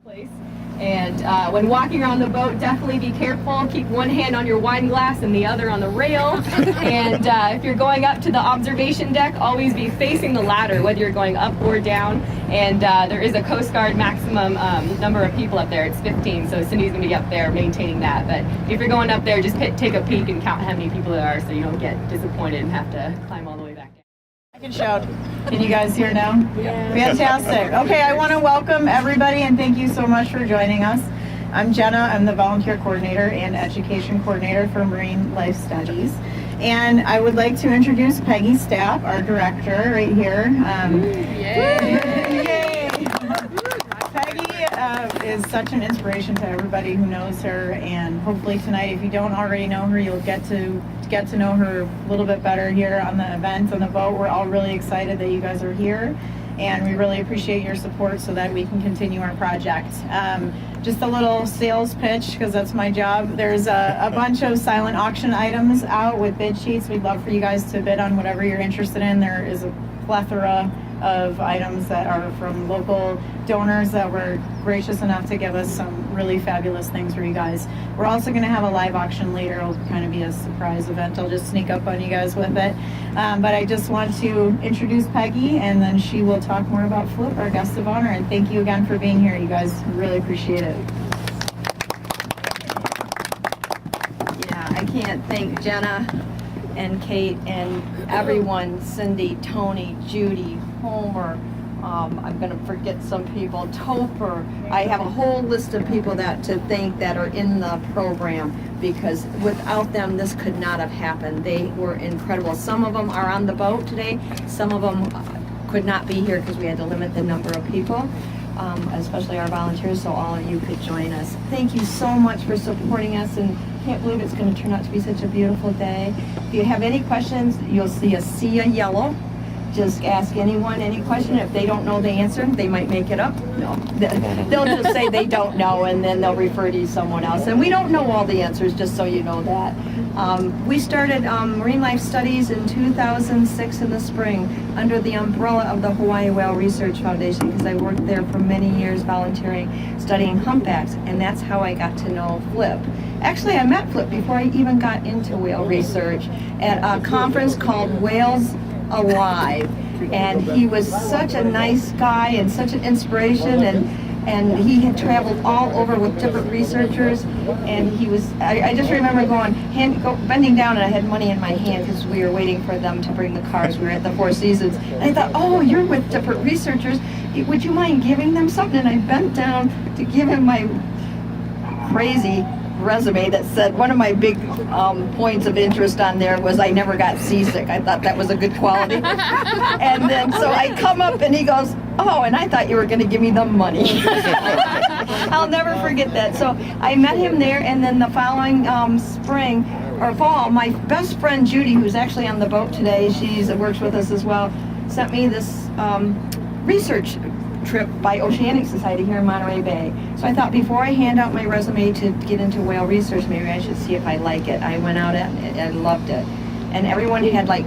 place. And when walking around the boat, definitely be careful. Keep one hand on your wine glass and the other on the rail. And if you're going up to the observation deck, always be facing the ladder, whether you're going up or down. And there is a Coast Guard maximum number of people up there. It's 15, so Cindy's going to be up there maintaining that. But if you're going up there, just take a peek and count how many people there are so you don't get disappointed and have to climb all the way back down. I can shout. Can you guys hear now? Yeah. Fantastic. Okay, I want to welcome everybody and thank you so much for joining us. I'm Jenna. I'm the volunteer coordinator and education coordinator for Marine Life Studies. And I would like to introduce Peggy Stapp, our director, right here. Yay! Peggy is such an inspiration to everybody who knows her, and hopefully tonight, if you don't already know her, you'll get to know her a little bit better here on the event on the boat. We're all really excited that you guys are here, and we really appreciate your support so that we can continue our project. Just a little sales pitch, because that's my job. There's a bunch of silent auction items out with bid sheets. We'd love for you guys to bid on whatever you're interested in. There is a plethora of items that are from local donors that were gracious enough to give us some really fabulous things for you guys. We're also going to have a live auction later. It'll kind of be a surprise event. I'll just sneak up on you guys with it. But I just want to introduce Peggy, and then she will talk more about Flip, our guest of honor. And thank you again for being here. You guys really appreciate it. Yeah, I can't thank Jenna and Kate and everyone, Cindy, Tony, Judy, Homer, I'm going to forget some people, Topher. I have a whole list of people to thank that are in the program, because without them this could not have happened. They were incredible. Some of them are on the boat today. Some of them could not be here because we had to limit the number of people, especially our volunteers, so all of you could join us. Thank you so much for supporting us, and can't believe it's going to turn out to be such a beautiful day. If you have any questions, you'll see a sea of yellow. Just ask anyone any question. If they don't know the answer, they might make it up. No, they'll just say they don't know, and then they'll refer to someone else. And we don't know all the answers, just so you know that. We started Marine Life Studies in 2006 in the spring under the umbrella of the Hawaii Whale Research Foundation, because I worked there for many years volunteering, studying humpbacks, and that's how I got to know Flip. Actually, I met Flip before I even got into whale research at a conference called Whales Alive, and he was such a nice guy and such an inspiration, and he had traveled all over with different researchers, and he was, I just remember bending down, and I had money in my hand because we were waiting for them to bring the cars. We were at the Four Seasons, and I thought, oh, you're with different researchers, would you mind giving them something? And I bent down to give him my crazy resume that said, one of my big points of interest on there was I never got seasick. I thought that was a good quality. And then so I come up and he goes, oh, and I thought you were going to give me the money. I'll never forget that. So I met him there, and then the following spring or fall, my best friend Judy, who's actually on the boat today, she works with us as well, sent me this research trip by Oceanic Society here in Monterey Bay. So I thought, before I hand out my resume to get into whale research, maybe I should see if I like it. I went out and I loved it. And everyone had like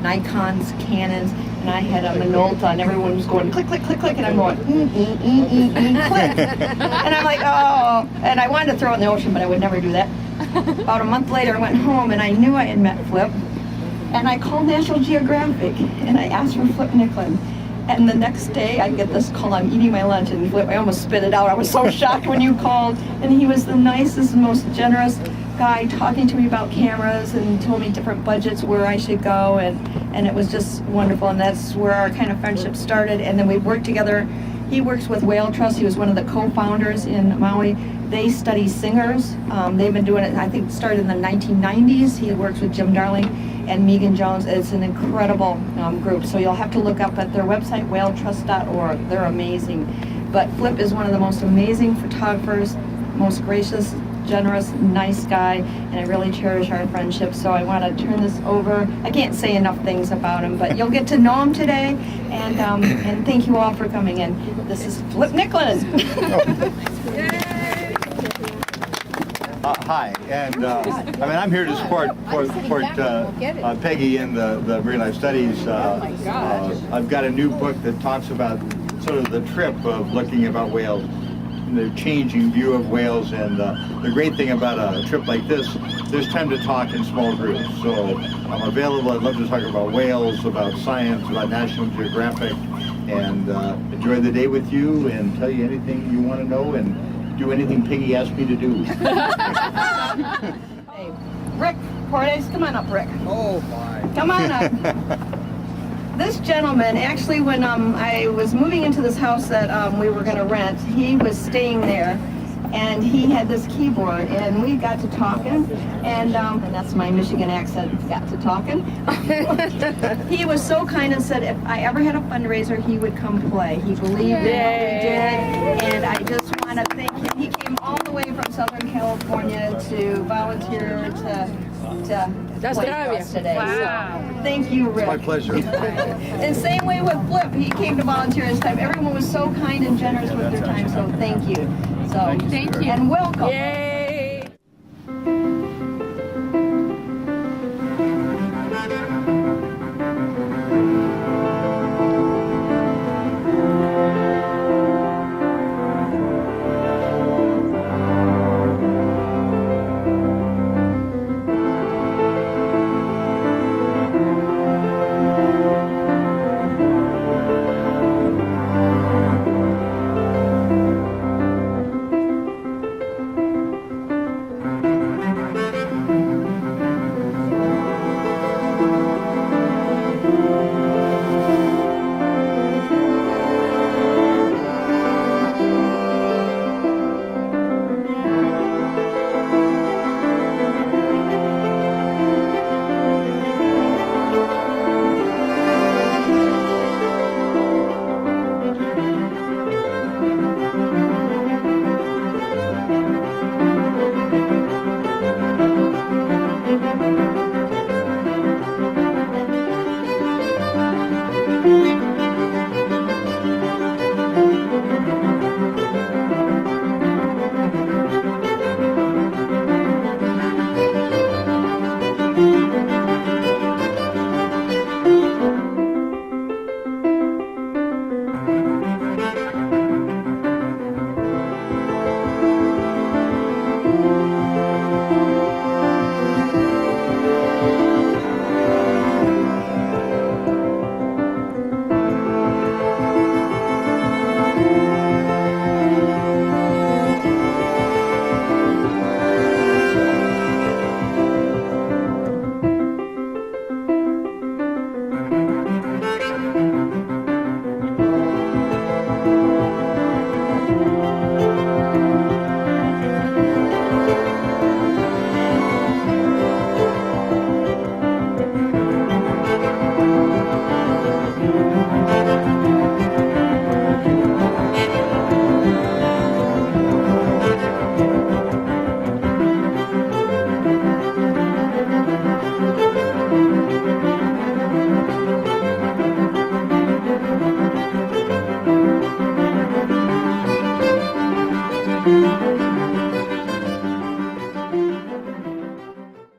Nikons, Canons, and I had a Minolta, and everyone was going click, click, click, click, and I'm going click. And I'm like, oh, and I wanted to throw it in the ocean, but I would never do that. About a month later, I went home, and I knew I had met Flip, and I called National Geographic, and I asked for Flip Nicklin. And the next day, I get this call. I'm eating my lunch, and I almost spit it out. I was so shocked when you called. And he was the nicest, most generous guy, talking to me about cameras and told me different budgets where I should go. And it was just wonderful. And that's where our kind of friendship started. And then we worked together. He works with Whale Trust. He was one of the co-founders in Maui. They study singers. They've been doing it, I think, started in the 1990s. He works with Jim Darling and Megan Jones. It's an incredible group. So you'll have to look up at their website, whaletrust.org. They're amazing. But Flip is one of the most amazing photographers, most gracious, generous, nice guy, and I really cherish our friendship. So I want to turn this over. I can't say enough things about him, but you'll get to know him today. And thank you all for coming in. This is Flip Nicklin. Hi, and I'm here to support Peggy in the Marine Life Studies. I've got a new book that talks about sort of the trip of looking about whales the changing view of Wales. And the great thing about a trip like this, there's time to talk in small groups. So I'm available. I'd love to talk about Wales, about science, about National Geographic, and enjoy the day with you and tell you anything you want to know and do anything Peggy asked me to do. Hey, Rick Cordes, come on up, Rick. Oh my. Come on up. This gentleman, actually, when I was moving into this house that we were going to rent, he was staying there, and he had this keyboard, and we got to talking, and that's my Michigan accent, got to talking. He was so kind and said if I ever had a fundraiser, he would come play. He believed in what we did, and I just want to thank him. He came all the way from Southern California to volunteer to play for us today. So, thank you, Rick. My pleasure. And same way with Flip, he came to volunteer his time. Everyone was so kind and generous with their time, so thank you. So, Thank you. and welcome. Yay!